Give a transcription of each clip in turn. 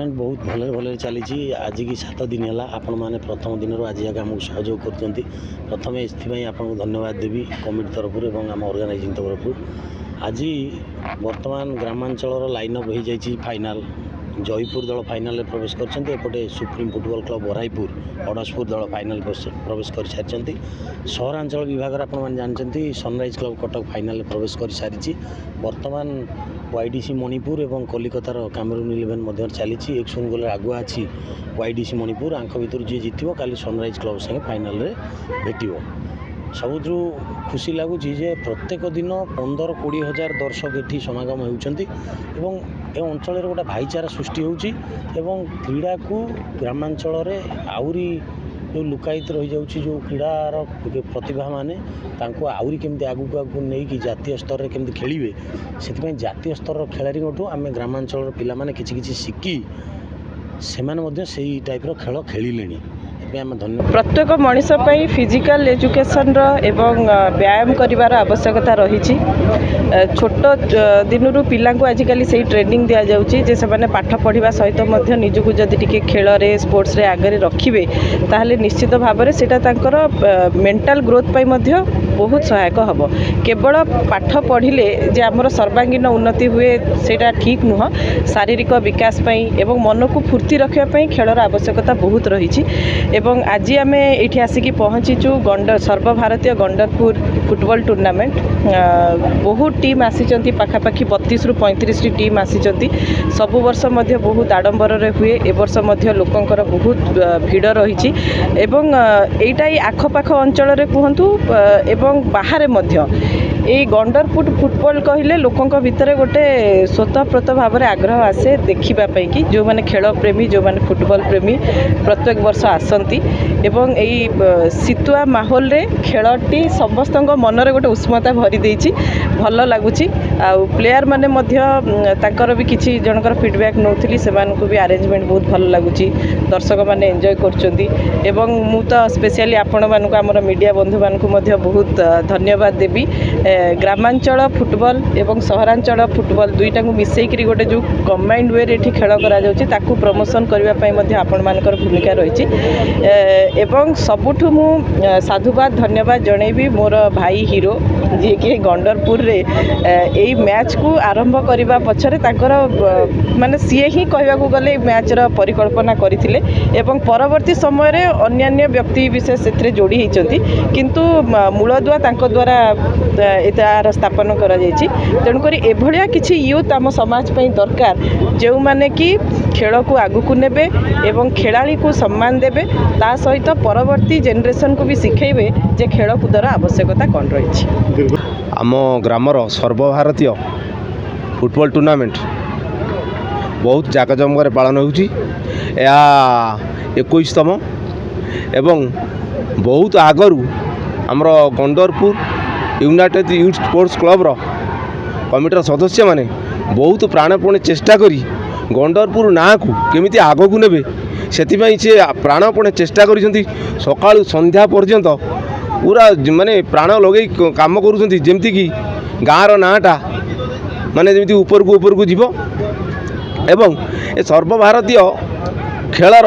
Tournament बहुत भले भले चली आज की 7 दिन है आपण मैंने प्रथम दिन आज आगे आमको सहयोग कर प्रथम इसमें आपको धन्यवाद देवी कमिटी तरफ और आम ऑर्गेनाइजिंग तरफ आज वर्तमान ग्रामांचल लाइन अप हो जाए फाइनाल जयपुर दल फाइनाल प्रवेश करपटे सुप्रीम फुटबॉल क्लब बराईपुर अड़सपुर दल फाइनाल प्रवेश कर सारी सहरांचल विभाग आपने जानते सनराइज क्लब कटक फाइनाल प्रवेश कर सारी वर्तमान वाईडीसी मणिपुर और कलिकतार कैमरून 11 चली 1-0 गोल आगुआ अच्छी वाईडीसी मणिपुर आंख भितर जी जीत काली सनराइज क्लब संगे फाइनाल भेट सबुठ खुशी लगुच प्रत्येक दिन 15-20 हजार दर्शक ये समागम होती ए अंचल गोटे भाईचारा सृष्टि होची क्रीड़ा को ग्रामांचल आउरी जो लुकायित रही जाऊँगी जो क्रीड़ार प्रतिभा माने आहरी केमती आगू आगू नहीं कि जातीय स्तर में केमती खेलिए से जातीय स्तर खेलाड़ी आम ग्रामांचल पिला माने किछि शिखी से टाइप खेल खेलिले धन्यवाद। प्रत्येक मनीष फिजिकल एजुकेशन एवं व्यायाम करिवार आवश्यकता रही छोट दिन पिला आजिकल से ट्रेनिंग दि जाऊँगी जे से पाठ पढ़ा सहित निजक जदि टिके खेल रे स्पोर्ट्स रे आगे रखिए ताहले निश्चित भाव से मेंटल ग्रोथ बहुत सहायक हम केवल पाठ पढ़िले जे आमर सर्वांगीन उन्नति हुए सेटा ठीक नुह शारीरिक विकास एवं मन को फूर्ति रखापी खेलर आवश्यकता बहुत रही एवं आज आम ये आसिक पहुँचीचु गंडर सर्वभारतीय गंडरपुर फुटबॉल टूर्नामेंट बहुत टीम आसी पाखापाखि 32 ରୁ 35 टीम आसी सबु वर्ष बहुत आडंबर हुए ए वर्ष लोकंकर बहुत भिड़ रही एटा आखपाख अंचल कहतु एवं बाहर ये गंडरपुर फुटबॉल कहले लोकों भितर गोटे स्वतःप्रत भाव में आग्रह आसे देखापी कि जो मैंने खेल प्रेमी जो मैंने फुटबॉल प्रेमी प्रत्येक वर्ष आसती एवं यही शीतुआ माहौल रे खेलटी समस्त मनरे गोटे उष्मता भरी देछि भल लगुच प्लेयर माने भी किसी जनकर फीडबैक नौली से भी अरेंजमेंट बहुत भल लगुच दर्शक मैंने एंजॉय कर मु तो स्पेशली आपण मानक आमर मीडिया बंधु मानक बहुत धन्यवाद देवी ग्रामांचल फुटबॉल एवं सहरांचल फुटबॉल दुईटा को मिसेकरी गोटे जो कंबाइंड वे रे खेल करा प्रमोशन करने आपण मानकर भूमिका रही एवं सबुठु मु साधुवाद धन्यवाद जनइबी मोर भाई हीरो जी कि गंडरपुर रे यही मैच को आरंभ करने पछरे ताकर माने सीए ही कहवा गले मैच र परिकल्पना करथिले एवं परवर्ती समय रे अन्यान्य व्यक्ति विशेष से जोड़ी होती किंतु मूलदुआ तांको द्वारा एतार स्थापन करा जायछि तेणुक एभलिया किछि यूथ आम समाज पई दरकार जो माने कि खेल को आगु को नेबे एवं खेलाड़ी को सम्मान देबे ता सहित परवर्ती जेनरेशन को भी शिखेबे जे खेलकूदर आवश्यकता कौन रही। आम ग्रामर सर्वभारतीय फुटबॉल टूर्नामेंट बहुत जाकजमक पालन होउछि 21तम एवं बहुत आगरू आमर गंडरपुर यूनाइटेड यूथ स्पोर्ट्स क्लब कमिटर सदस्य माने बहुत प्राणपणे चेष्टा करी गंडरपुर ना को केमिति आग को नेबे सेतिपई से प्राणपणे चेष्टा करिसेंती सकाळु संध्या पर्यंत पूरा माने प्राण लगे काम करुछंती जेमति कि गाँर नाटा माने जेमति ऊपर को जीव एवं ए सर्वभारतीय खेलर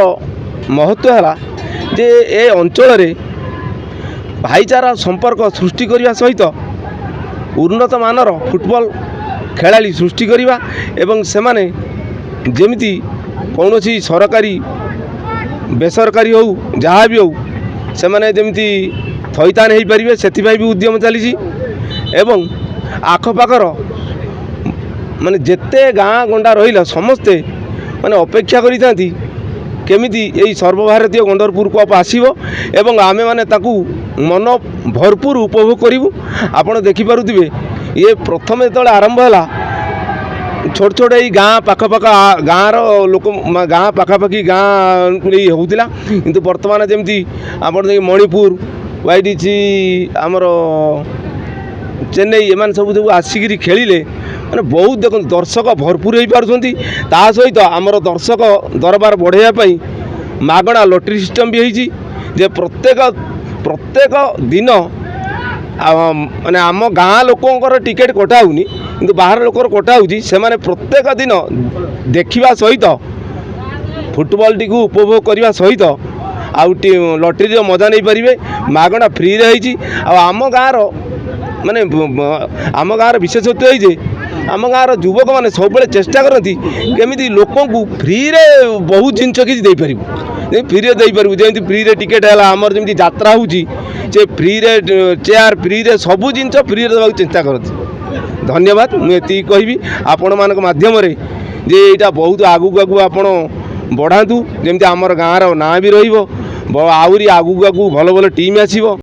महत्व है जे ए अंचल रे भाईचारा संपर्क सृष्टि करने सहित उन्नत मानर फुटबॉल खेलाड़ी सृष्टि करवा एवं से माने जेमिति कौन सरकारी बेसरकारी हो जहाँ भी हो से माने जेमिति थैतान हो पारे से भी उद्यम चली एवं आखपाखर माने जेते गाँ गंडा रहा समस्ते माने अपेक्षा करी केमिति यही सर्वभारतीय गंडरपुर को आसो एवं आमे माने ताकू मन भरपूर उपभोग करूँ आपड़ देखिपे ये प्रथम जो आरंभ है छोट छोट यही गाँ पाखपाख गाँर लोक गाँ पाखापाखि गाँ होता किंतु बर्तमान जमी आप मणिपुर वाईडीसी आमर चेन्नई एम सब जो आसिक खेलिले मैंने बहुत देख दर्शक भरपूर हो पार्टी सहित आमर दर्शक दरबार बढ़ाई मागणा लटरी सिस्टम भी होती जे प्रत्येक दिन माने आम गाँ लोकर टिकेट कटा होनी किंतु बाहर लोकर कटा होची से माने प्रत्येक दिन देखिबा सहित ଫୁଟବଲଟିକୁ ଉପଭୋଗ କରିବା ସହିତ ଆଉ ଲଟେରୀର ମଜା ନେଇପାରିବେ। ମାଗଣା ଫ୍ରିରେ ହେଇଛି। ଆଉ ଆମ ଗାଁର ମାନେ ଆମ ଗାଁର ବିଶେଷତ୍ୱ ଏଇ ଯେ ଆମ ଗାଁର ଯୁବକମାନେ ସବୁବେଳେ ଚେଷ୍ଟା କରନ୍ତି କେମିତି ଲୋକଙ୍କୁ ଫ୍ରିରେ ବହୁତ ଜିନିଷ କିଛି ଦେଇପାରିବୁ, ଫ୍ରିରେ ଦେଇପାରିବୁ। ଯେମିତି ଫ୍ରିରେ ଟିକେଟ୍ ହେଲା, ଆମର ଯେମିତି ଯାତ୍ରା ହେଉଛି ସେ ଫ୍ରିରେ ଚେୟାର, ଫ୍ରିରେ ସବୁ ଜିନିଷ ଫ୍ରିରେ ଦେବାକୁ ଚେଷ୍ଟା କରନ୍ତି। ଧନ୍ୟବାଦ। ମୁଁ ଏତିକି କହିବି ଆପଣମାନଙ୍କ ମାଧ୍ୟମରେ ଯେ ଏଇଟା ବହୁତ ଆଗକୁ ଆପଣ ବଢ଼ାନ୍ତୁ, ଯେମିତି ଆମର ଗାଁର ନାଁ ବି ରହିବ, ଆହୁରି ଆଗକୁ ଭଲ ଭଲ ଟିମ୍ ଆସିବ।